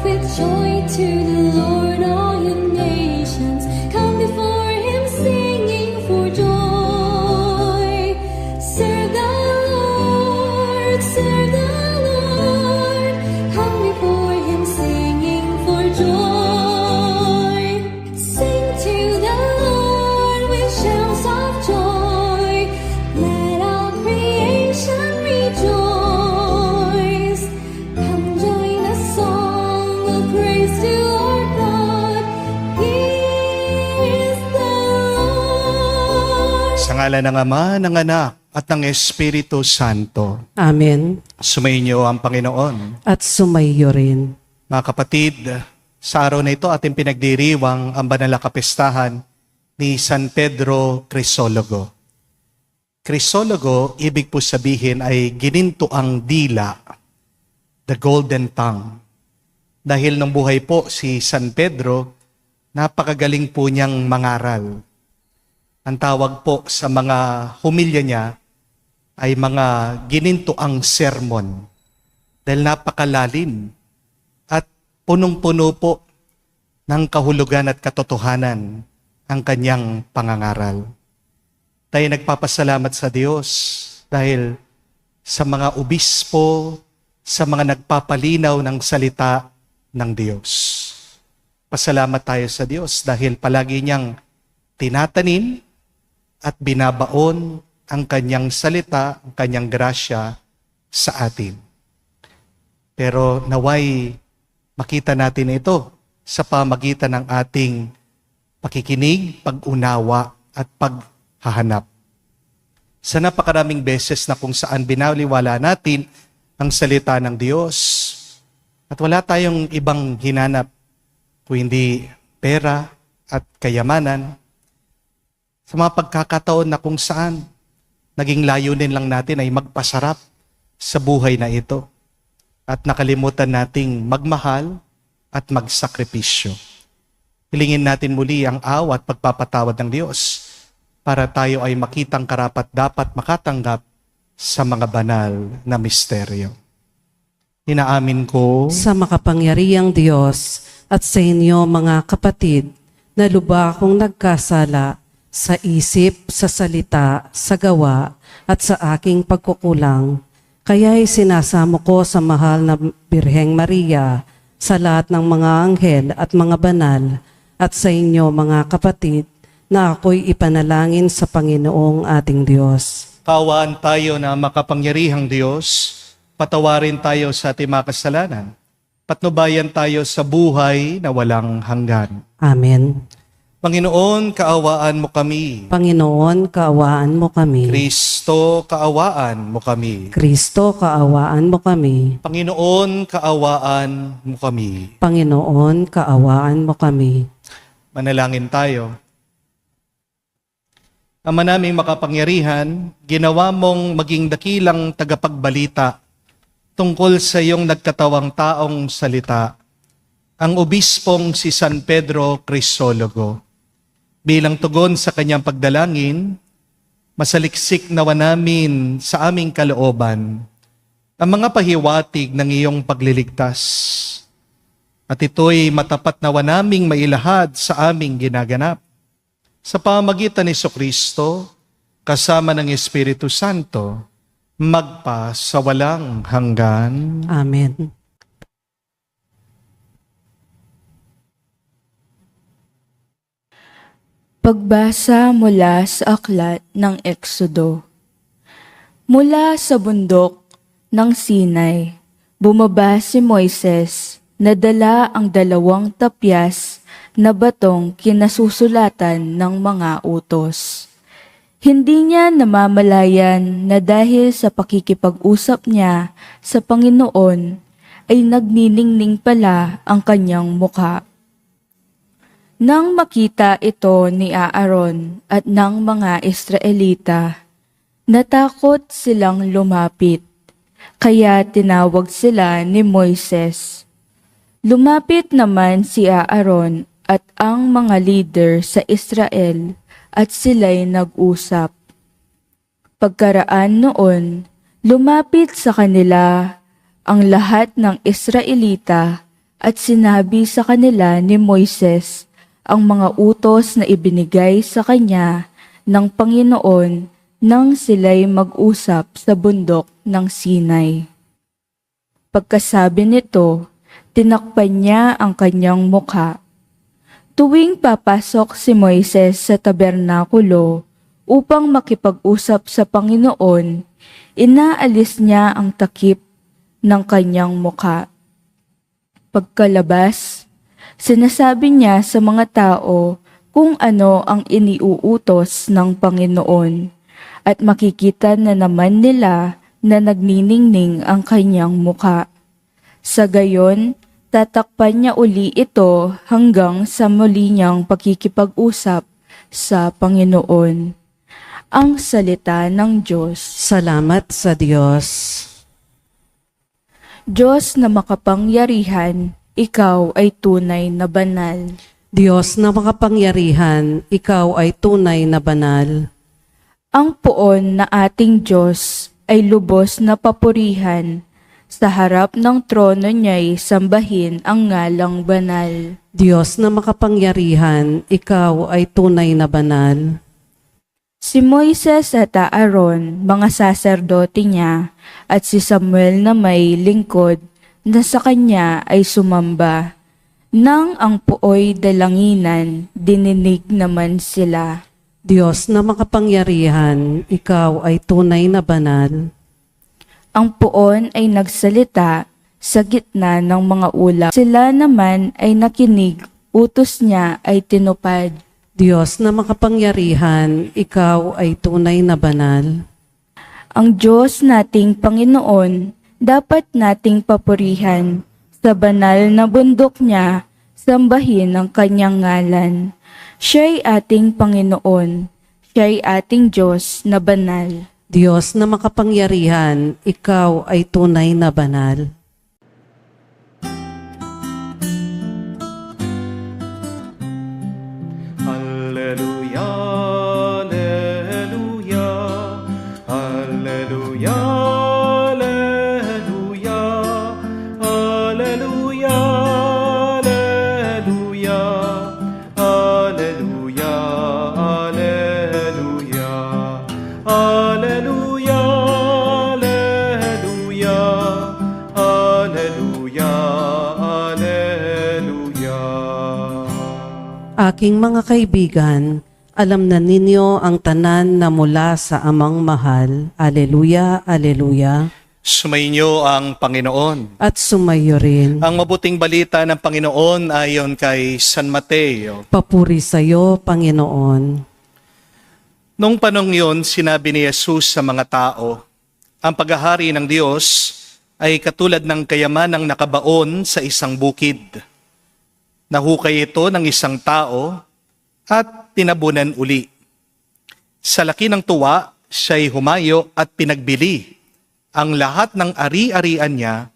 with joy to the Lord, all you nations. Come before him singing for joy. Serve the Lord, serve the Lord. Come before him singing for joy. Sing to the Lord with shouts of joy. Let all creation rejoice. Come join the song of praise to our God. He is the Lord. Sa ngalan ng Ama, ng Anak, at ng Espiritu Santo. Amen. Sumainyo ang Panginoon. At sumayo rin. Mga kapatid, sa araw na ito ating pinagdiriwang ang banal na kapistahan ni San Pedro Crisologo. Crisologo, ibig po sabihin ay gininto ang dila, the golden tongue. Dahil nung buhay po si San Pedro, napakagaling po niyang mangaral. Ang tawag po sa mga humilya niya ay mga gininto ang sermon. Dahil napakalalim at punong-puno po ng kahulugan at katotohanan ang kanyang pangangaral. Tayo nagpapasalamat sa Diyos dahil sa mga obispo, sa mga nagpapalinaw ng salita ng Diyos. Pasalamat tayo sa Diyos dahil palagi niyang tinatanim at binabaon ang kanyang salita, ang kanyang grasya sa atin. Pero naway makita natin ito sa pamagitan ng ating pakikinig, pag-unawa at paghahanap. Sa napakaraming beses na kung saan binaliwala natin ang salita ng Diyos at wala tayong ibang hinanap kung hindi pera at kayamanan, sa mga pagkakataon na kung saan naging layunin lang natin ay magpasarap sa buhay na ito at nakalimutan nating magmahal at magsakripisyo. Hilingin natin muli ang awa at pagpapatawad ng Diyos para tayo ay makitang karapat dapat makatanggap sa mga banal na misteryo. Inaamin ko Sa makapangyarihang Diyos at sa inyo mga kapatid, na lubha akong nagkasala sa isip, sa salita, sa gawa, at sa aking pagkukulang. Kaya'y sinasamo ko sa mahal na Birheng Maria, sa lahat ng mga anghel at mga banal, at sa inyo mga kapatid, na ako'y ipanalangin sa Panginoong ating Diyos. kaawaan tayo na makapangyarihang Diyos, patawarin tayo sa ating mga kasalanan, patnubayan tayo sa buhay na walang hanggan. Amen. Panginoon, kaawaan mo kami. Panginoon, kaawaan mo kami. Kristo, kaawaan mo kami. Kristo, kaawaan mo kami. Panginoon, kaawaan mo kami. Panginoon, kaawaan mo kami. Manalangin tayo. Ama naming makapangyarihan, ginawa mong maging dakilang tagapagbalita tungkol sa iyong nagkatawang taong salita, ang obispong si San Pedro Crisologo. Bilang tugon sa kanyang pagdalangin, masaliksik nawa namin sa aming kalooban ang mga pahiwatig ng iyong pagliligtas. At ito'y matapat nawa naming mailahad sa aming ginaganap. Sa pamagitan ni Jesucristo, kasama ng Espiritu Santo, magpa sa walang hanggan. Amen. Pagbasa mula sa aklat ng Eksodo. Mula sa bundok ng Sinai, bumaba si Moises na dala ang 2 tapyas na batong kinasusulatan ng mga utos. Hindi niya namamalayan na dahil sa pakikipag-usap niya sa Panginoon ay nagniningning pala ang kanyang mukha. Nang makita ito ni Aaron at ng mga Israelita, natakot silang lumapit, kaya tinawag sila ni Moises. Lumapit naman si Aaron at ang mga leader sa Israel at sila'y nag-usap. Pagkaraan noon, lumapit sa kanila ang lahat ng Israelita at sinabi sa kanila ni Moises ang mga utos na ibinigay sa kanya ng Panginoon nang sila'y mag-usap sa bundok ng Sinai. Pagkasabi nito, tinakpan niya ang kanyang mukha. Tuwing papasok si Moises sa tabernakulo upang makipag-usap sa Panginoon, inaalis niya ang takip ng kanyang mukha. Pagkalabas, sinasabi niya sa mga tao kung ano ang iniuutos ng Panginoon at makikita na naman nila na nagniningning ang kanyang mukha. Sa gayon, tatakpan niya uli ito hanggang sa muli niyang pakikipag-usap sa Panginoon. Ang salita ng Diyos. Salamat sa Diyos. Diyos na makapangyarihan, ikaw ay tunay na banal. Diyos na makapangyarihan, ikaw ay tunay na banal. Ang poon na ating Diyos ay lubos na papurihan. Sa harap ng trono niya'y sambahin ang ngalang banal. Diyos na makapangyarihan, ikaw ay tunay na banal. Si Moises at Aaron, mga saserdote niya, at si Samuel na may lingkod na sa kanya ay sumamba. Nang ang puoy dalanginan, dininig naman sila. Diyos na makapangyarihan, ikaw ay tunay na banal. Ang puon ay nagsalita sa gitna ng mga ulap. Sila naman ay nakinig, utos niya ay tinupad. Diyos na makapangyarihan, ikaw ay tunay na banal. Ang Diyos nating Panginoon, dapat nating papurihan. Sa banal na bundok niya, sambahin ang kanyang ngalan. Siya'y ating Panginoon, siya'y ating Diyos na banal. Diyos na makapangyarihan, ikaw ay tunay na banal. Alleluia, alleluia, alleluia, alleluia, alleluia, alleluia, alleluia, alleluia, alleluia, alleluia, alleluia, alleluia. Aking mga kaibigan, alam na ninyo ang tanan na mula sa Amang Mahal. Aleluya, aleluya. Sumainyo ang Panginoon. At sumayo rin. Ang mabuting balita ng Panginoon ayon kay San Mateo. Papuri sa iyo, Panginoon. Nung panong yun, sinabi ni Jesus sa mga tao, ang paghahari ng Diyos ay katulad ng kayamanang nakabaon sa isang bukid. Nahukay ito ng isang tao at tinabunan uli. Sa laki ng tuwa, siya'y humayo at pinagbili ang lahat ng ari-arian niya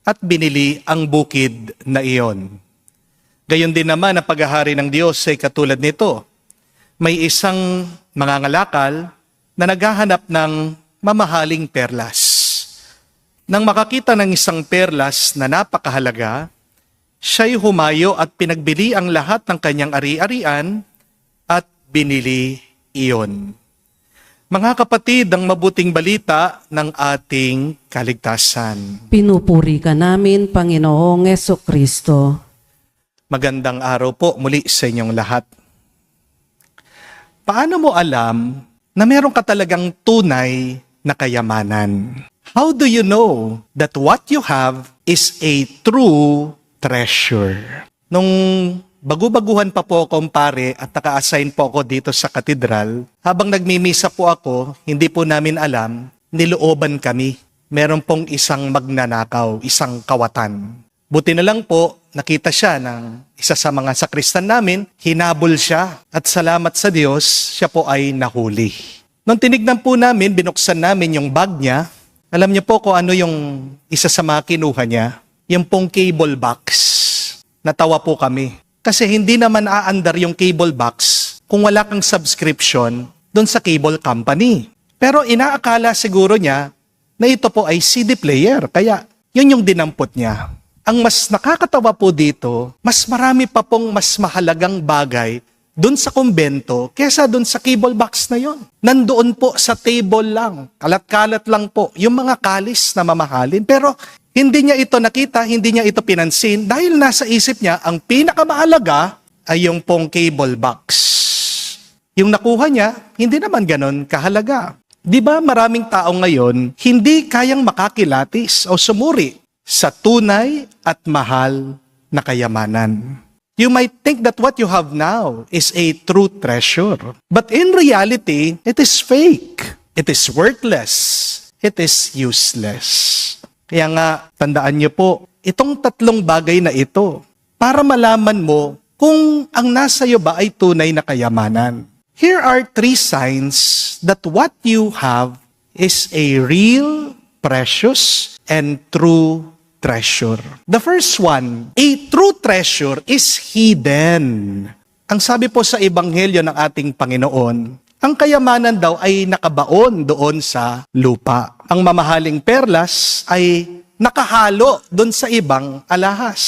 at binili ang bukid na iyon. Gayon din naman ang paghahari ng Diyos ay katulad nito. May isang mangangalakal na naghahanap ng mamahaling perlas. Nang makakita ng isang perlas na napakahalaga, siya'y humayo at pinagbili ang lahat ng kanyang ari-arian at binili iyon. Mga kapatid, ang mabuting balita ng ating kaligtasan. Pinupuri ka namin, Panginoong Jesucristo. Magandang araw po muli sa inyong lahat. Paano mo alam na meron ka talagang tunay na kayamanan? How do you know that what you have is a true treasure? Nung bagu-baguhan pa po akong pare at naka-assign po ako dito sa katedral, habang nagmimisa po ako, hindi po namin alam, nilooban kami. Meron pong isang magnanakaw, isang kawatan. Buti na lang po, nakita siya ng isa sa mga sakristan namin, hinabol siya at salamat sa Diyos, siya po ay nahuli. Nung tinignan po namin, binuksan namin yung bag niya, alam niyo po kung ano yung isa sa mga kinuha niya, yung pong cable box. Natawa po kami. Kasi hindi naman aandar yung cable box kung wala kang subscription doon sa cable company. Pero inaakala siguro niya na ito po ay CD player, kaya yun yung dinampot niya. Ang mas nakakatawa po dito, mas marami pa pong mas mahalagang bagay dun sa kumbento kesa dun sa cable box na yon. Nandoon po sa table lang, kalat-kalat lang po, yung mga kalis na mamahalin. Pero hindi niya ito nakita, hindi niya ito pinansin dahil nasa isip niya ang pinakamahalaga ay yung pong cable box. Yung nakuha niya, hindi naman ganon kahalaga. Di ba maraming tao ngayon hindi kayang makakilatis o sumuri sa tunay at mahal na kayamanan. You might think that what you have now is a true treasure. But in reality, it is fake. It is worthless. It is useless. Kaya nga, tandaan niyo po, itong tatlong bagay na ito, para malaman mo kung ang nasa iyo ba ay tunay na kayamanan. Here are 3 signs that what you have is a real, precious, and true treasure. The first one, a true treasure is hidden. Ang sabi po sa Ebanghelyo ng ating Panginoon, ang kayamanan daw ay nakabaon doon sa lupa. Ang mamahaling perlas ay nakahalo doon sa ibang alahas.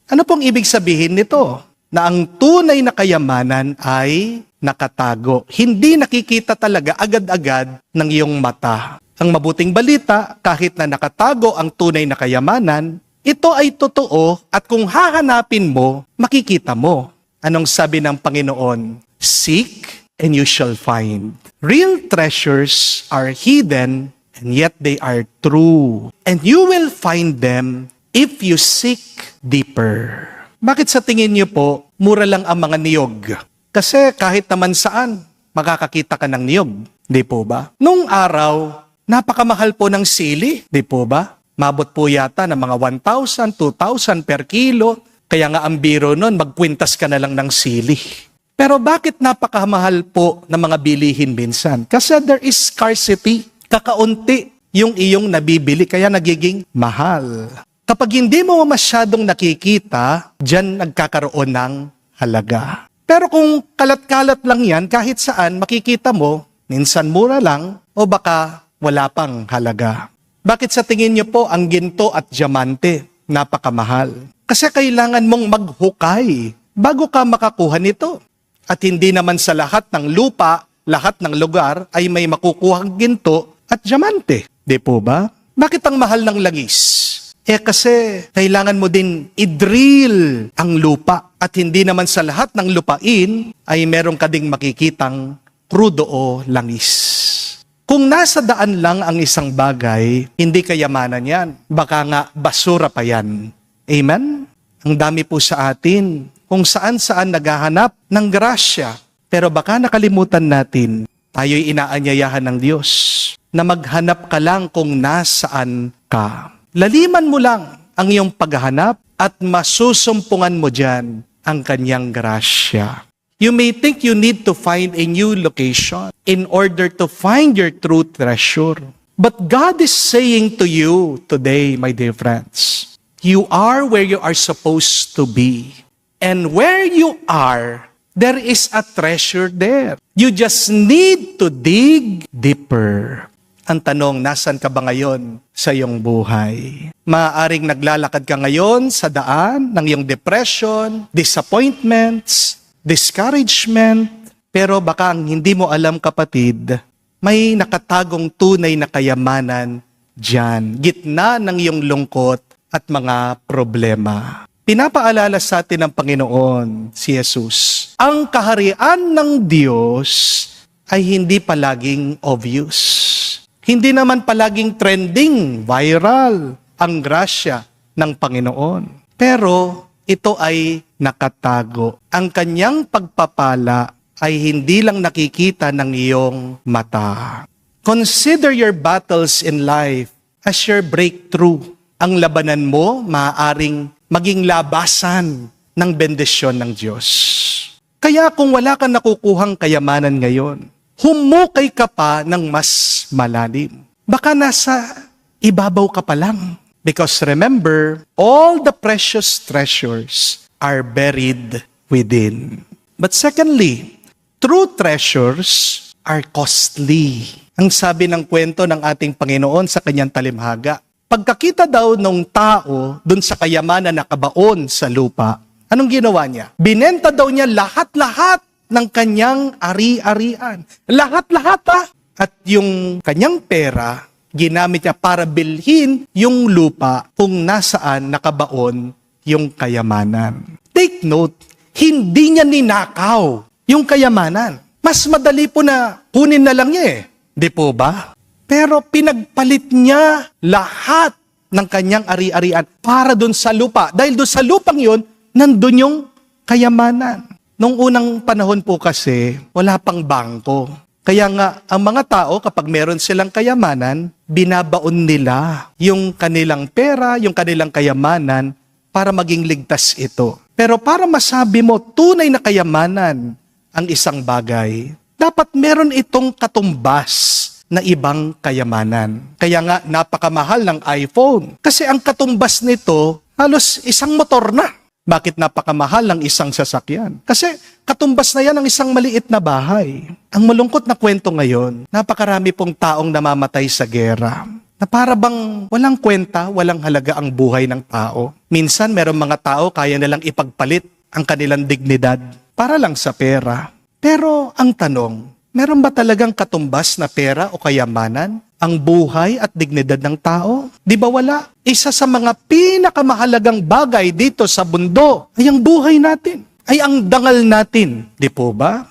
Ano pong ibig sabihin nito? Na ang tunay na kayamanan ay nakatago. Hindi nakikita talaga agad-agad ng iyong mata. Ang mabuting balita, kahit na nakatago ang tunay na kayamanan, ito ay totoo at kung hahanapin mo, makikita mo. Anong sabi ng Panginoon? Seek and you shall find. Real treasures are hidden and yet they are true. And you will find them if you seek deeper. Bakit sa tingin niyo po, mura lang ang mga niyog? Kasi kahit naman saan, makakakita ka ng niyog. Di po ba? Nung araw, napakamahal po ng sili, di po ba? Mabot po yata ng mga 1,000, 2,000 per kilo. Kaya nga ang biro nun, magkwintas ka na lang ng sili. Pero bakit napakamahal po ng mga bilihin minsan? Kasi there is scarcity. Kakaunti yung iyong nabibili, kaya nagiging mahal. Kapag hindi mo masyadong nakikita, diyan nagkakaroon ng halaga. Pero kung kalat-kalat lang yan, kahit saan makikita mo, minsan mura lang o baka wala pang halaga. Bakit sa tingin niyo po ang ginto at diamante napakamahal? Kasi kailangan mong maghukay bago ka makakuha nito. At hindi naman sa lahat ng lupa, lahat ng lugar ay may makukuhang ginto at diamante. Di po ba? Bakit ang mahal ng langis? Kasi kailangan mo din i-drill ang lupa at hindi naman sa lahat ng lupain ay meron ka ding makikitang krudo o langis. Kung nasa daan lang ang isang bagay, hindi kayamanan yan. Baka nga basura pa yan. Amen? Ang dami po sa atin kung saan-saan naghahanap ng grasya. Pero baka nakalimutan natin, tayo'y inaanyayahan ng Diyos na maghanap ka lang kung nasaan ka. Laliman mo lang ang iyong paghahanap at masusumpungan mo dyan ang kanyang grasya. You may think you need to find a new location in order to find your true treasure. But God is saying to you today, my dear friends, you are where you are supposed to be. And where you are, there is a treasure there. You just need to dig deeper. Ang tanong, nasan ka ba ngayon sa iyong buhay? Maaaring naglalakad ka ngayon sa daan ng iyong depression, disappointments, discouragement, pero baka ang hindi mo alam, kapatid, may nakatagong tunay na kayamanan dyan, gitna ng iyong lungkot at mga problema. Pinapaalala sa atin ng Panginoon, si Jesus, ang kaharian ng Diyos ay hindi palaging obvious. Hindi naman palaging trending, viral, ang grasya ng Panginoon. Pero ito ay nakatago. Ang kanyang pagpapala ay hindi lang nakikita ng iyong mata. Consider your battles in life as your breakthrough. Ang labanan mo maaaring maging labasan ng bendisyon ng Diyos. Kaya kung wala kang nakukuhang kayamanan ngayon, humukay ka pa ng mas malalim. Baka nasa ibabaw ka pa lang. Because remember, all the precious treasures are buried within. But secondly, true treasures are costly. Ang sabi ng kwento ng ating Panginoon sa kanyang talimhaga, Pagkakita daw ng tao dun sa kayamanan na kabaon sa lupa, anong ginawa niya? Binenta daw niya lahat-lahat ng kanyang ari-arian. Lahat-lahat At yung kanyang pera, ginamit niya para bilhin yung lupa kung nasaan nakabaon yung kayamanan. Take note, hindi niya ninakaw yung kayamanan. Mas madali po na kunin na lang niya Di po ba? Pero pinagpalit niya lahat ng kanyang ari-arian para dun sa lupa. Dahil dun sa lupang yun, nandun yung kayamanan. Nung unang panahon po kasi, wala pang bangko. Kaya nga, ang mga tao, kapag meron silang kayamanan, binabaon nila yung kanilang pera, yung kanilang kayamanan, para maging ligtas ito. Pero para masabi mo, tunay na kayamanan ang isang bagay, dapat meron itong katumbas na ibang kayamanan. Kaya nga, napakamahal ng iPhone. Kasi ang katumbas nito, halos isang motor na. Bakit napakamahal ng isang sasakyan? Kasi katumbas na yan ng isang maliit na bahay. Ang malungkot na kwento ngayon, napakarami pong taong namamatay sa gera. Na para bang walang kwenta, walang halaga ang buhay ng tao. Minsan, merong mga tao kaya nilang ipagpalit ang kanilang dignidad para lang sa pera. Pero ang tanong, meron ba talagang katumbas na pera o kayamanan ang buhay at dignidad ng tao? Di ba wala? Isa sa mga pinakamahalagang bagay dito sa mundo ay ang buhay natin, ay ang dangal natin. Di po ba?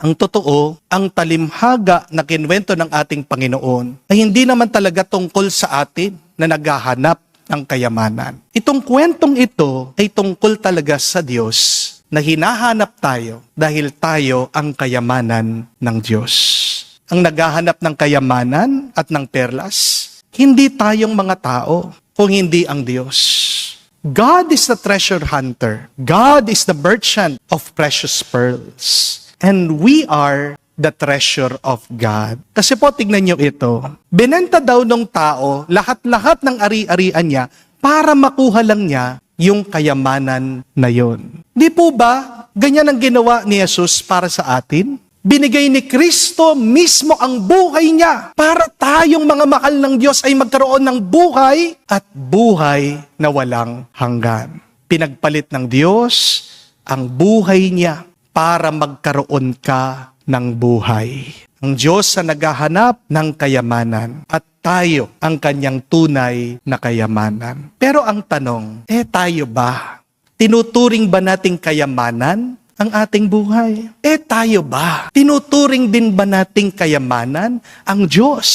Ang totoo, ang talimhaga na kinwento ng ating Panginoon ay hindi naman talaga tungkol sa atin na naghahanap ng kayamanan. Itong kwentong ito ay tungkol talaga sa Diyos na hinahanap tayo dahil tayo ang kayamanan ng Diyos. Ang naghahanap ng kayamanan at ng perlas, hindi tayong mga tao, kung hindi ang Diyos. God is the treasure hunter. God is the merchant of precious pearls. And we are the treasure of God. Kasi po, tignan nyo ito. Binenta daw ng tao lahat-lahat ng ari-arian niya para makuha lang niya yung kayamanan na yon. Di po ba, ganyan ang ginawa ni Jesus para sa atin? Binigay ni Kristo mismo ang buhay niya para tayong mga mahal ng Diyos ay magkaroon ng buhay at buhay na walang hanggan. Pinagpalit ng Diyos ang buhay niya para magkaroon ka ng buhay. Ang Diyos ang naghahanap ng kayamanan at tayo ang kanyang tunay na kayamanan. Pero ang tanong, tayo ba? Tinuturing ba nating kayamanan ang ating buhay? Tayo ba? Tinuturing din ba nating kayamanan ang Diyos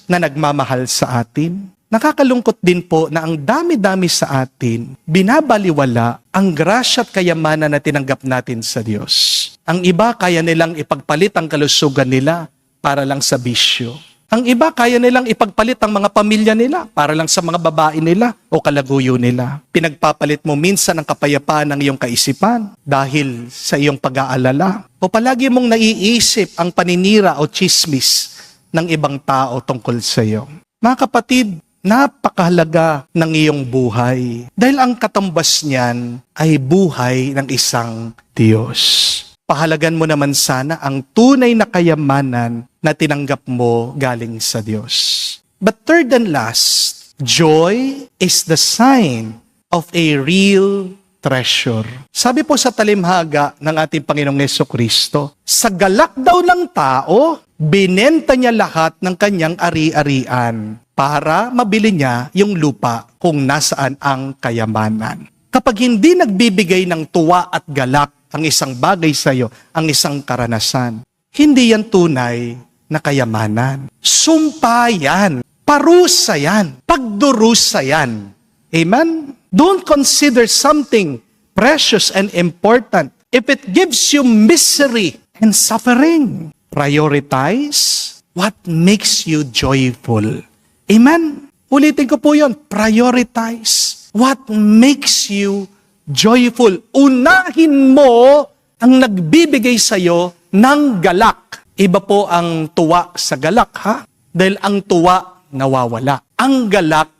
na nagmamahal sa atin? Nakakalungkot din po na ang dami-dami sa atin, binabaliwala ang grasya at kayamanan na tinanggap natin sa Diyos. Ang iba kaya nilang ipagpalit ang kalusugan nila para lang sa bisyo. Ang iba kaya nilang ipagpalit ang mga pamilya nila para lang sa mga babae nila o kalaguyo nila. Pinagpapalit mo minsan ang kapayapaan ng iyong kaisipan dahil sa iyong pag-aalala. O palagi mong naiisip ang paninira o chismis ng ibang tao tungkol sa iyo. Mga kapatid, napakahalaga ng iyong buhay dahil ang katumbas niyan ay buhay ng isang Diyos. Pahalagan mo naman sana ang tunay na kayamanan na tinanggap mo galing sa Diyos. But third and last, joy is the sign of a real treasure. Sabi po sa talimhaga ng ating Panginoong Jesucristo, sa galak daw ng tao, binenta niya lahat ng kanyang ari-arian para mabili niya yung lupa kung nasaan ang kayamanan. Kapag hindi nagbibigay ng tuwa at galak ang isang bagay sa iyo, ang isang karanasan, hindi yan tunay na kayamanan. Sumpa yan, parusa yan, pagdurusa yan. Amen? Don't consider something precious and important if it gives you misery and suffering. Prioritize what makes you joyful. Amen? Ulitin ko po yun, prioritize what makes you joyful. Unahin mo ang nagbibigay sa iyo ng galak. Iba po ang tuwa sa galak, ha? Dahil ang tuwa nawawala. Ang galak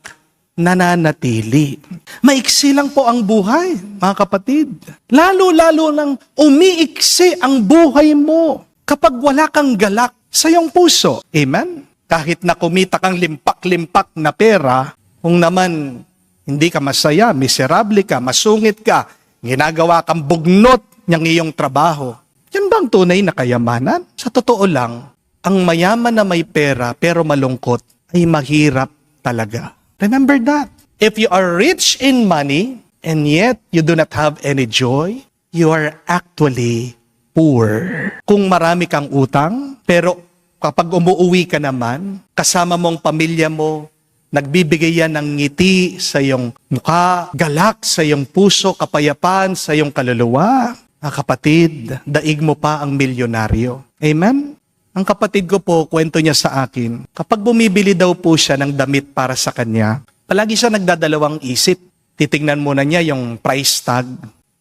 nananatili. Maiksi lang po ang buhay, mga kapatid. Lalo-lalo lang umiiksi ang buhay mo kapag wala kang galak sa iyong puso. Amen? Kahit na kumita kang limpak-limpak na pera, Kung naman hindi ka masaya, miserable ka, masungit ka, ginagawa kang bugnot ng iyong trabaho, yan bang tunay na kayamanan? Sa totoo lang, ang mayaman na may pera pero malungkot ay mahirap talaga. Remember that. If you are rich in money and yet you do not have any joy, you are actually poor. Kung marami kang utang, pero kapag umuuwi ka naman, kasama mong pamilya mo, nagbibigay yan ng ngiti sa iyong mukha, galak sa iyong puso, kapayapaan sa iyong kaluluwa. Kapatid, daig mo pa ang milyonaryo. Amen? Ang kapatid ko po, kwento niya sa akin, kapag bumibili daw po siya ng damit para sa kanya, palagi siya nagdadalawang isip. Titingnan muna niya yung price tag.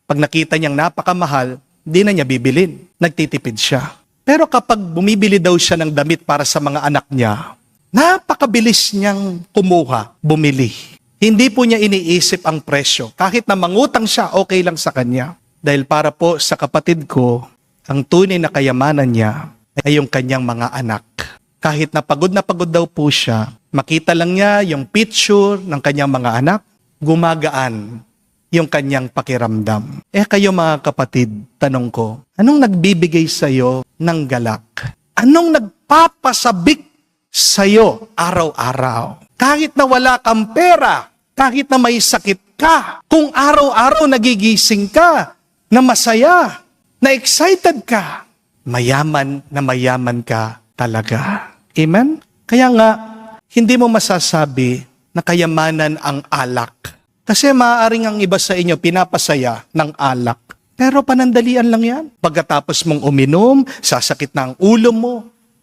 Pag nakita niyang napakamahal, di na niya bibilin. Nagtitipid siya. Pero kapag bumibili daw siya ng damit para sa mga anak niya, napakabilis niyang kumuha, bumili. Hindi po niya iniisip ang presyo. Kahit na mangutang siya, okay lang sa kanya. Dahil para po sa kapatid ko, ang tunay na kayamanan niya ay yung kanyang mga anak. Kahit na pagod daw po siya, makita lang niya yung picture ng kanyang mga anak, gumagaan yung kanyang pakiramdam. Kayo mga kapatid, tanong ko, anong nagbibigay sa'yo ng galak? Anong nagpapasabik sa'yo araw-araw? Kahit na wala kang pera, kahit na may sakit ka, kung araw-araw nagigising ka, na masaya, na excited ka, mayaman ka talaga. Amen? Kaya nga, hindi mo masasabi na kayamanan ang alak. Kasi maaaring ang iba sa inyo pinapasaya ng alak. Pero panandalian lang yan. Pagkatapos mong uminom, sasakit na ang ulo mo.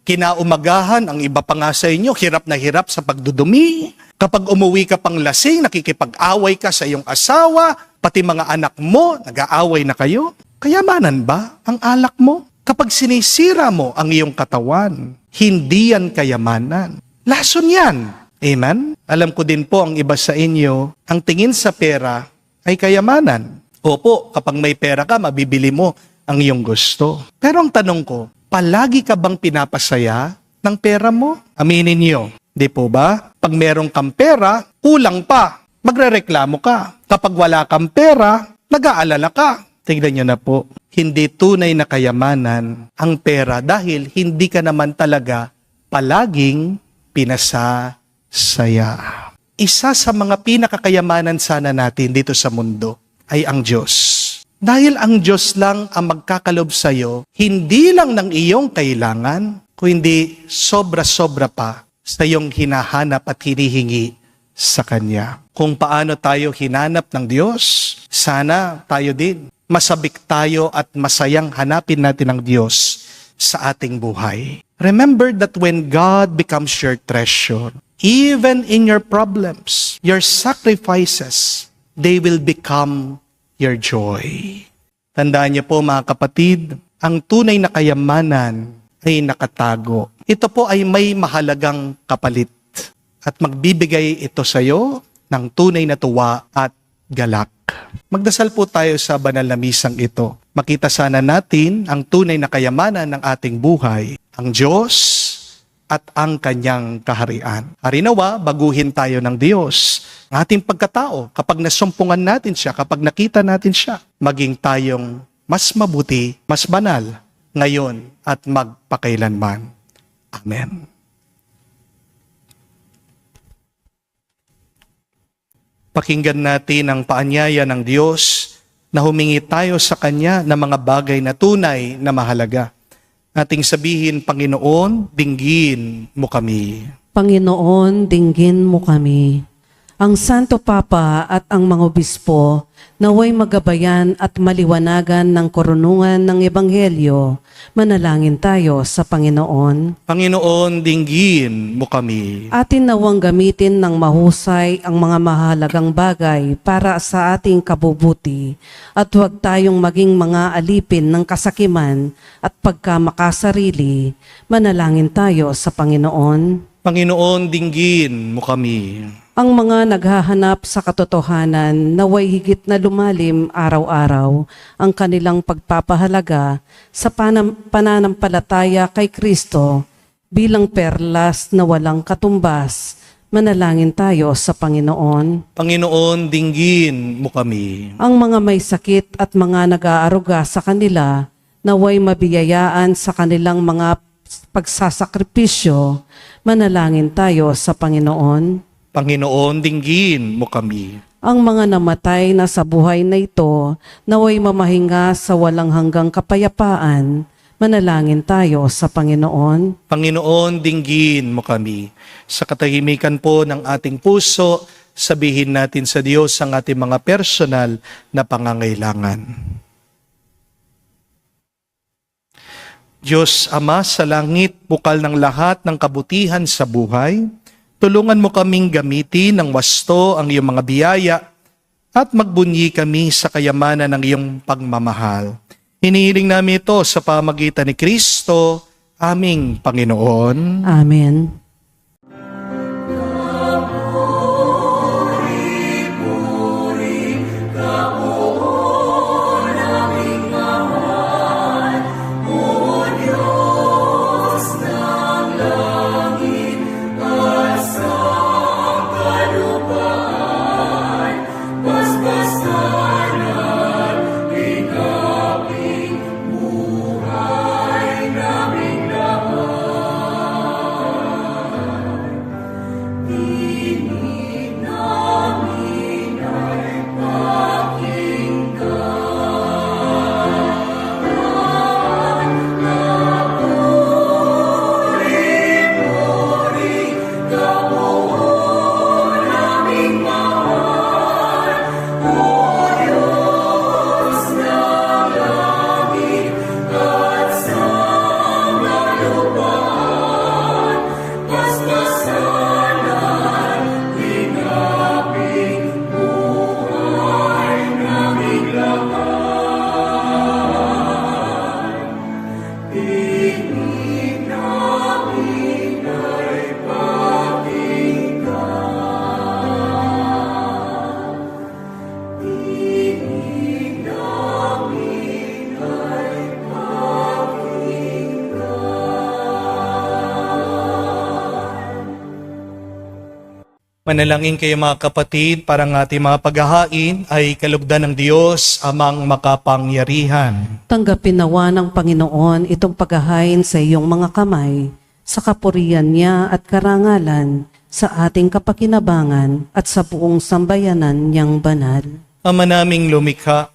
Kinaumagahan, ang iba pa nga sa inyo, hirap na hirap sa pagdudumi. Kapag umuwi ka pang lasing, nakikipag-away ka sa iyong asawa, pati mga anak mo, nag-aaway na kayo. Kayamanan ba ang alak mo? Kapag sinisira mo ang iyong katawan, hindi yan kayamanan. Lason yan. Amen? Alam ko din po ang iba sa inyo, ang tingin sa pera ay kayamanan. Opo, kapag may pera ka, mabibili mo ang iyong gusto. Pero ang tanong ko, palagi ka bang pinapasaya ng pera mo? Aminin niyo, di po ba? Pag meron kang pera, kulang pa. Magrereklamo ka. Kapag wala kang pera, nag-aalala ka. Tignan niyo na po, hindi tunay na kayamanan ang pera dahil hindi ka naman talaga palaging pinasaya. Isa sa mga pinakakayamanan sana natin dito sa mundo ay ang Diyos. Dahil ang Diyos lang ang magkakalob sa iyo, hindi lang ng iyong kailangan, kundi sobra-sobra pa sa iyong hinahanap at hinihingi sa Kanya. Kung paano tayo hinanap ng Diyos, sana tayo din. Masabik tayo at masayang hanapin natin ang Diyos sa ating buhay. Remember that when God becomes your treasure, even in your problems, your sacrifices, they will become your joy. Tandaan niyo po mga kapatid, ang tunay na kayamanan ay nakatago. Ito po ay may mahalagang kapalit at magbibigay ito sa iyo ng tunay na tuwa at galak. Magdasal po tayo sa banal na misang ito. Makita sana natin ang tunay na kayamanan ng ating buhay, ang Diyos at ang Kanyang kaharian. Harinawa, baguhin tayo ng Diyos. Ang ating pagkatao, kapag nasumpungan natin siya, kapag nakita natin siya, maging tayong mas mabuti, mas banal, ngayon at magpakailanman. Amen. Pakinggan natin ang paanyaya ng Diyos na humingi tayo sa Kanya ng mga bagay na tunay na mahalaga. Ating sabihin, Panginoon, dinggin mo kami. Panginoon, dinggin mo kami. Ang Santo Papa at ang mga obispo naway magabayan at maliwanagan ng karunungan ng Ebanghelyo, manalangin tayo sa Panginoon. Panginoon, dinggin mo kami. Atin nawang gamitin ng mahusay ang mga mahalagang bagay para sa ating kabubuti at huwag tayong maging mga alipin ng kasakiman at pagkamakasarili, manalangin tayo sa Panginoon. Panginoon, dinggin mo kami. Ang mga naghahanap sa katotohanan naway higit na lumalim araw-araw ang kanilang pagpapahalaga sa pananampalataya kay Kristo bilang perlas na walang katumbas, Manalangin tayo sa Panginoon. Panginoon, dinggin mo kami. Ang mga may sakit at mga nag-aaruga sa kanila, naway mabiyayaan sa kanilang mga pagsasakripisyo. Manalangin tayo sa Panginoon. Panginoon, dinggin mo kami. Ang mga namatay na sa buhay na ito, naway mamahinga sa walang hanggang kapayapaan. Manalangin tayo sa Panginoon. Panginoon, dinggin mo kami. Sa katahimikan po ng ating puso, sabihin natin sa Diyos ang ating mga personal na pangangailangan. Diyos Ama sa langit, bukal ng lahat ng kabutihan sa buhay, tulungan mo kaming gamitin ng wasto ang iyong mga biyaya at magbunyi kami sa kayamanan ng iyong pagmamahal. Hinihiling namin ito sa pamagitan ni Kristo, aming Panginoon. Amen. Manalangin kayo mga kapatid, para ng ating mga paghahain ay kalugdan ng Diyos, amang makapangyarihan. Tanggapin nawa ng Panginoon itong paghahain sa iyong mga kamay, sa kapurihan niya at karangalan, sa ating kapakinabangan at sa buong sambayanan niyang banal. Ama naming lumikha,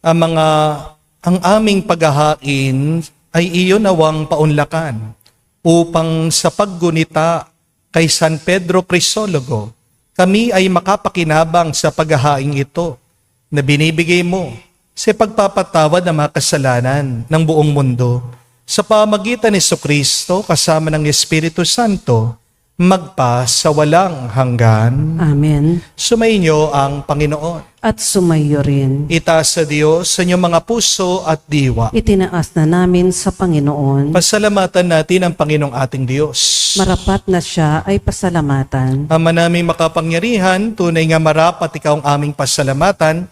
ang aming paghahain ay iyon nawang paunlakan upang sa paggunita kay San Pedro Crisologo, kami ay makapakinabang sa paghahaing ito na binibigay mo sa pagpapatawad ng mga kasalanan ng buong mundo sa pamagitan ni Jesucristo kasama ng Espiritu Santo, magpa sa walang hanggan. Amen. Sumainyo ang Panginoon. At sumayo rin. Itaas sa Diyos sa inyong mga puso at diwa. Itinaas na namin sa Panginoon. Pasalamatan natin ang Panginoong ating Diyos. Marapat na siya ay pasalamatan. Ama naming makapangyarihan, tunay nga marapat ikaw ang aming pasalamatan.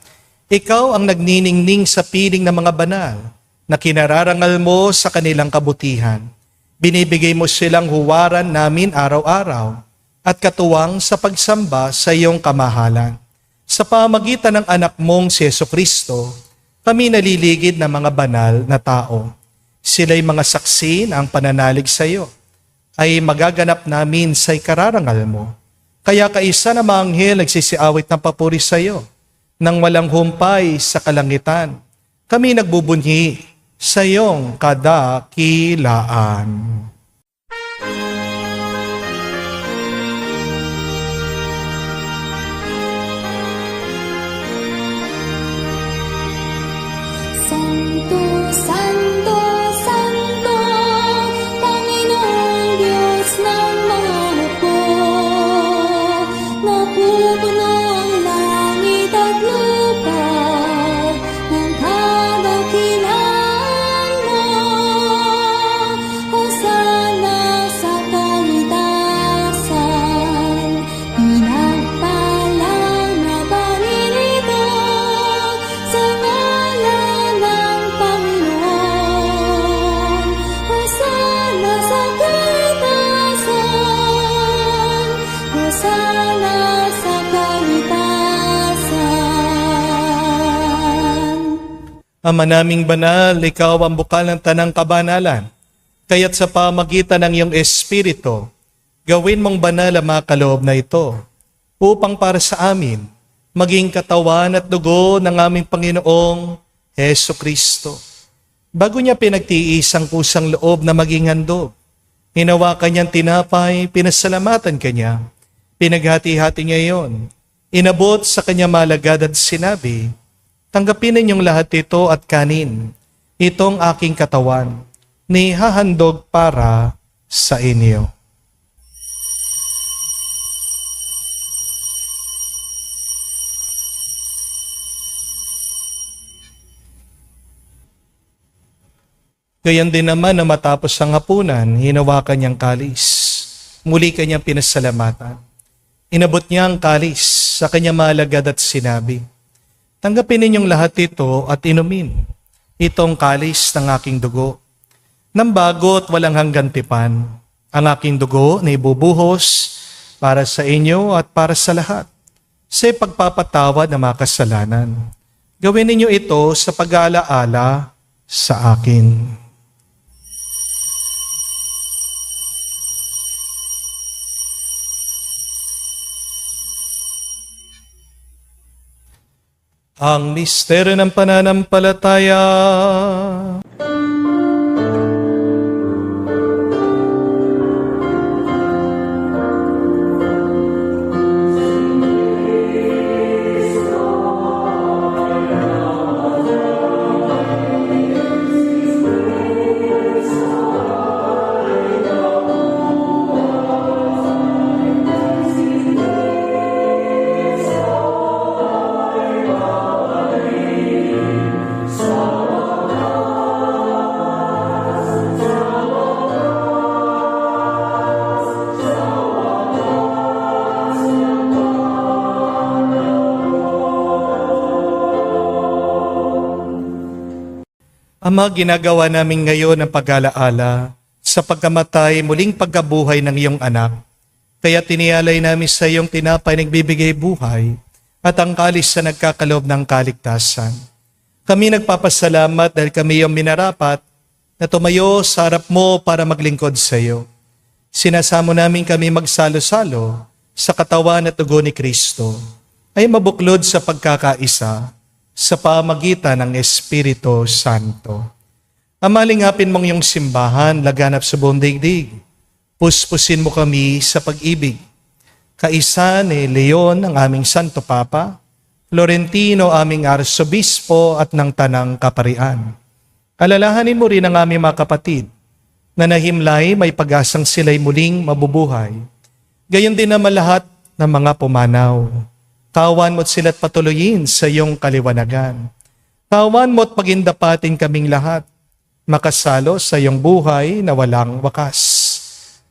Ikaw ang nagniningning sa piling ng mga banal na kinararangal mo sa kanilang kabutihan. Binibigay mo silang huwaran namin araw-araw at katuwang sa pagsamba sa iyong kamahalan. Sa pamagitan ng anak mong si Jesucristo, kami naliligid ng mga banal na tao. Sila'y mga saksi na ang pananalig sa iyo ay magaganap namin sa ikararangal mo. Kaya kaisa na mga anghel nagsisiawit ng papuri sa iyo, nang walang humpay sa kalangitan. Kami nagbubunyi sa iyong kadakilaan. Santo, Santo, Santo, Panginoong Diyos ng mga hukbo. Napupuno ang langit at lupa ng kadakilaan mo. Hosana sa kaitasan, pinagpalang na Panginoon sa ngalan ng Panginoon. Ama naming banal, ikaw ang bukal ng tanang kabanalan. Kaya't sa pamagitan ng iyong Espiritu, gawin mong banal ang mga kaloob na ito, upang para sa amin, maging katawan at dugo ng aming Panginoong Heso Kristo. Bago niya pinagtiis ang kusang loob na maging handog, hinawakan niyang tinapay, pinasalamatan kanya, pinaghati-hati niya iyon, inabot sa kanya malagad at sinabi, tanggapin ninyong lahat ito at kanin, itong aking katawan, ni hahandog para sa inyo. Gayon din naman na matapos ang hapunan, hinawakan niyang kalis. Muli kanyang pinasalamatan. Inabot niya ang kalis sa kanyang malagad at sinabi, tanggapin ninyong lahat ito at inumin. Itong kalis ng aking dugo. Nang bago at walang hanggang tipan, ang aking dugo na ibubuhos para sa inyo at para sa lahat, sa pagpapatawad ng mga kasalanan. Gawin ninyo ito sa pag-aalaala sa akin. Ang misteryo ng pananampalataya. Ama, ginagawa namin ngayon ang pag-alaala sa pagkamatay, muling pagkabuhay ng iyong anak. Kaya tinialay namin sa iyong tinapay nagbibigay buhay at ang kalis na nagkakaloob ng kaligtasan. Kami nagpapasalamat dahil kami iyong minarapat na tumayo sa harap mo para maglingkod sa iyo. Sinasamo namin kami magsalo-salo sa katawan at dugo ni Kristo ay mabuklod sa pagkakaisa sa pamagitan ng Espiritu Santo. Amalingapin mong iyong simbahan, laganap sa buong daigdig. Puspusin mo kami sa pag-ibig. Kaisa ni Leon, ang aming Santo Papa, Florentino, aming Arsobispo at ng Tanang Kaparian. Alalahanin mo rin ang aming mga kapatid na nahimlay may pag-asang sila'y muling mabubuhay. Gayon din naman lahat ng mga pumanaw. Kawan mo't sila't patuloyin sa iyong kaliwanagan. Kawan mo't pagindapatin kaming lahat, makasalo sa iyong buhay na walang wakas.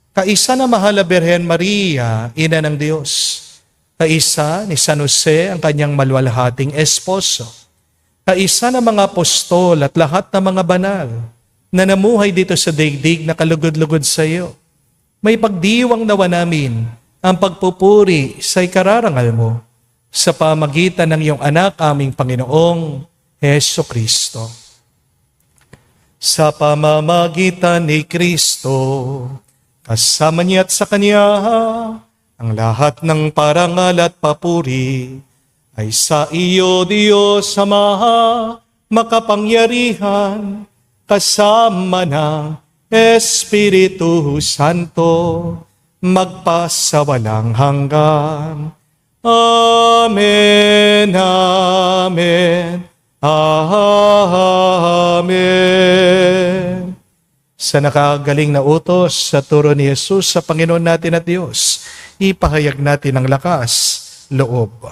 Kaisa na mahal na Birhen Maria, Ina ng Diyos. Kaisa ni San Jose, ang kanyang maluwalhating esposo. Kaisa na mga apostol at lahat ng mga banal na namuhay dito sa daigdig na kalugod-lugod sa iyo. May pagdiwang nawa namin ang pagpupuri sa ikararangal mo sa pamagitan ng iyong anak, aming Panginoong Heso Kristo. Sa pamamagitan ni Kristo, kasama niya at sa Kanya, ang lahat ng parangal at papuri ay sa iyo, Diyos Ama, makapangyarihan, kasama ng Espiritu Santo, magpasawalang hanggan. Amen, amen, amen. Sa nakagaling na utos sa turo ni Jesus sa Panginoon natin at Diyos, ipahayag natin ang lakas, loob.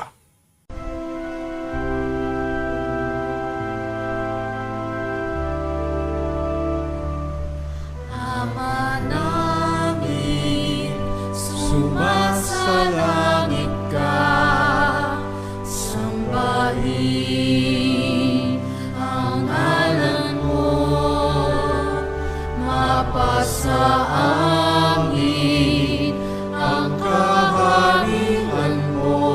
Ama namin, sumasalangit ka, sambahin ang ngalan mo, mapasa amin ang kaharian mo,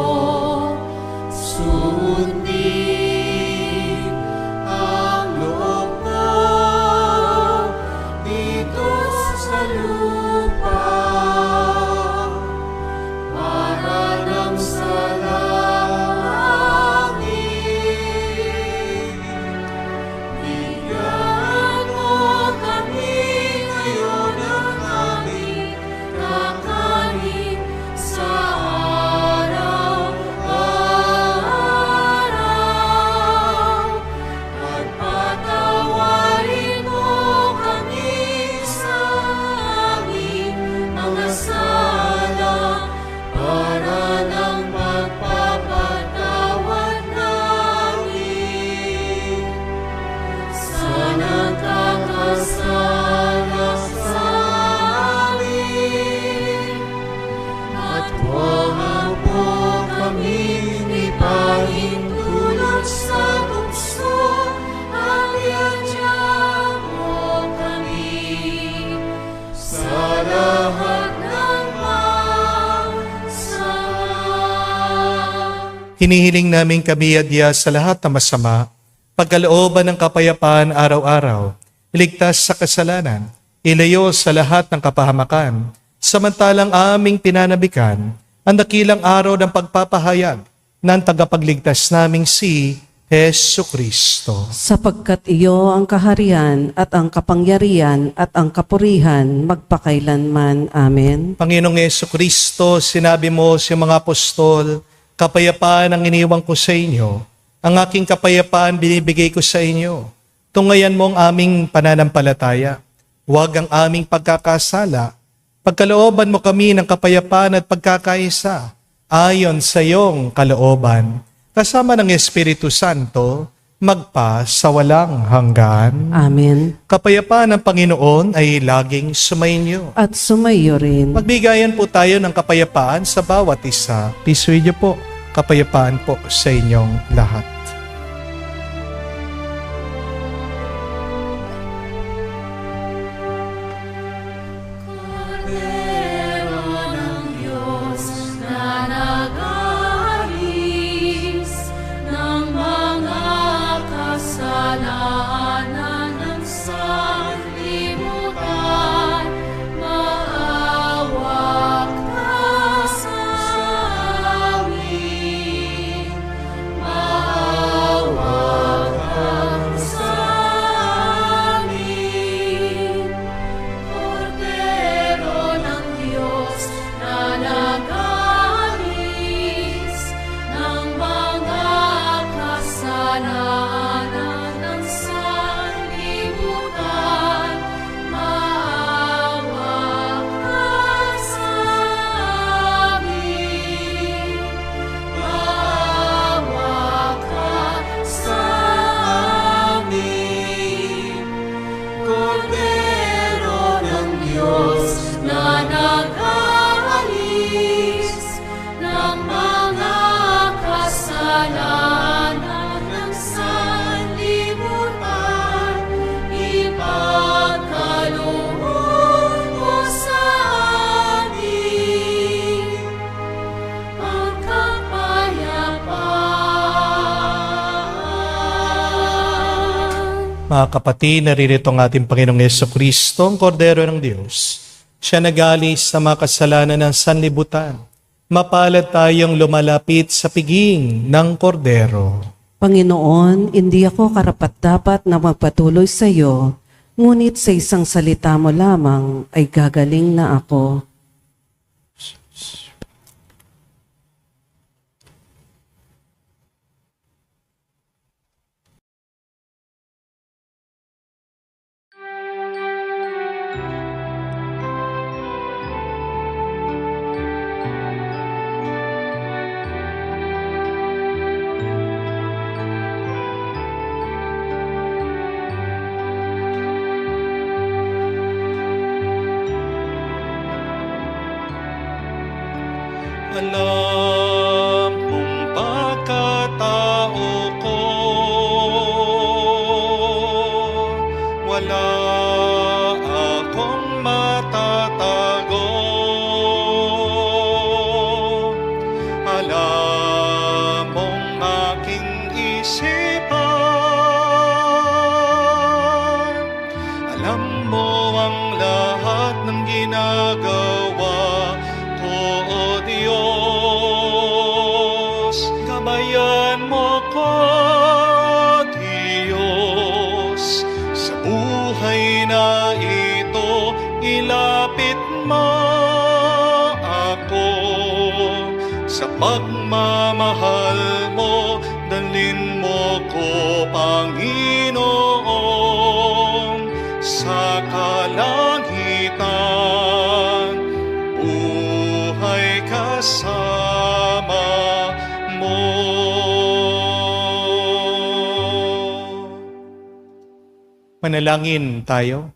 Hinihiling namin kami adya sa lahat na masama, pagkalooban ng kapayapaan araw-araw, iligtas sa kasalanan, ilayo sa lahat ng kapahamakan, samantalang aming pinanabikan ang dakilang araw ng pagpapahayag ng tagapagligtas naming si Hesu Kristo. Sapagkat iyo ang kaharian at ang kapangyarihan at ang kapurihan magpakailanman. Amen. Panginoong Hesu Kristo, sinabi mo sa mga apostol, kapayapaan ang iniwan ko sa inyo, ang aking kapayapaan binibigay ko sa inyo. Tungayan mo ang aming pananampalataya, huwag ang aming pagkakasala. Pagkalooban mo kami ng kapayapaan at pagkakaisa, ayon sa iyong kalooban, kasama ng Espiritu Santo, magpa sa walang hanggan. Amen. Kapayapaan ng Panginoon ay laging sumainyo. At sumayo rin. Magbigayan po tayo ng kapayapaan sa bawat isa. Pisuyo po, kapayapaan po sa inyong lahat. Cordero ng Diyos na nag-aalis ng mga kasalanan ng sanlibutan, maawa ka sa amin. Maawa ka sa amin. Cordero ng Diyos na nag-aalis ng mga kasalanan ng sanlibutan, maawa ka sa amin. Maawa ka sa amin. Cordero ng Diyos na nag-aalis ng mga kasalanan ng sanlibutan, ipagkaloob mo sa amin ang kapayapaan. Mga kapatid, naririto ang ating Panginoong Yeso Kristo, ang Kordero ng Diyos. Siya nag-alis sa mga kasalanan ng sanlibutan. Mapalad tayong lumalapit sa piging ng Kordero. Panginoon, hindi ako karapat-dapat na magpatuloy sa iyo, ngunit sa isang salita mo lamang ay gagaling na ako. Alam mong pagkatao ko, wala akong matatago. Alam mong aking isipan, alam mo ang lahat ng ginagawa ko, O Diyos. Gabayan mo ko, Diyos, sa buhay na ito. Ilapit mo ako sa pagmamahal mo. Dalhin mo ko, Panginoon, sa kalangitan. Buhay kasama mo. Manalangin tayo.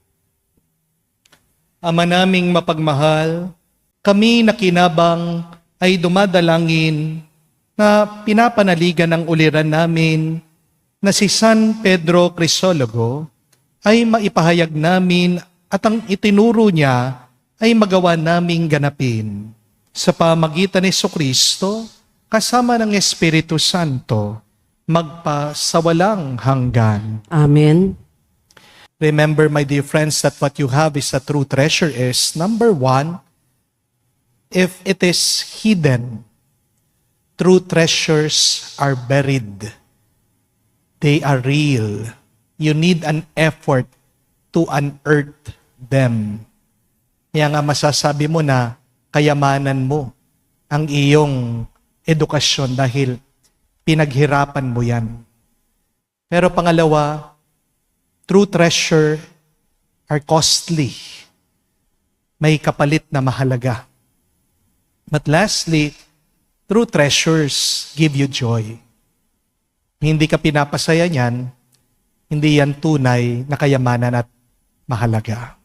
Ama naming mapagmahal, kami na kinabang ay dumadalangin na pinapanaligan ng uliran namin na si San Pedro Crisologo ay maipahayag namin at ang itinuro niya ay magawa naming ganapin. Sa pamagitan ni Jesucristo kasama ng Espiritu Santo, magpasawalang hanggan. Amen. Remember, my dear friends, that what you have is a true treasure is, number one, if it is hidden, true treasures are buried. They are real. You need an effort to unearth them. Kaya nga masasabi mo na kayamanan mo ang iyong edukasyon dahil pinaghirapan mo yan. Pero pangalawa, true treasure are costly. May kapalit na mahalaga. But lastly, true treasures give you joy. Hindi ka pinapasaya niyan, hindi yan tunay na kayamanan at mahalaga.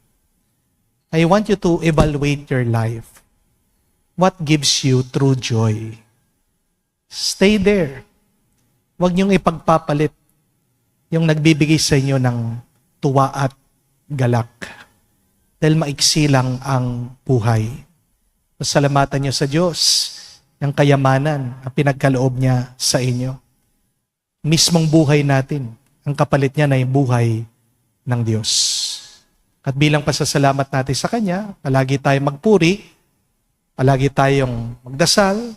I want you to evaluate your life. What gives you true joy? Stay there. Huwag niyong ipagpapalit yung nagbibigay sa inyo ng tuwa at galak. Dahil maiksi lang ang buhay. Pasalamatan niyo sa Diyos ng kayamanan ang pinagkaloob niya sa inyo. Mismong buhay natin, ang kapalit niya na yung buhay ng Diyos. At bilang pasasalamat natin sa Kanya, palagi tayong magpuri, palagi tayong magdasal,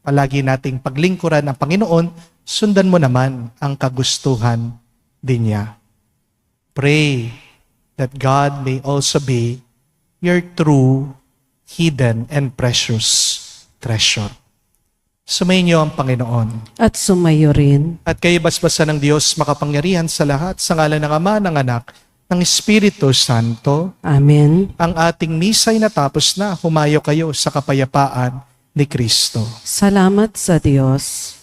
palagi nating paglingkuran ang Panginoon, sundan mo naman ang kagustuhan din niya. Pray that God may also be your true, hidden, and precious treasure. Sumayin niyo ang Panginoon. At sumayo rin. At kayo basbasan ng Diyos makapangyarihan sa lahat, sa ngalan ng Ama, ng Anak, ng Espiritu Santo. Amen. Ang ating misa'y natapos na, humayo kayo sa kapayapaan ni Kristo. Salamat sa Diyos.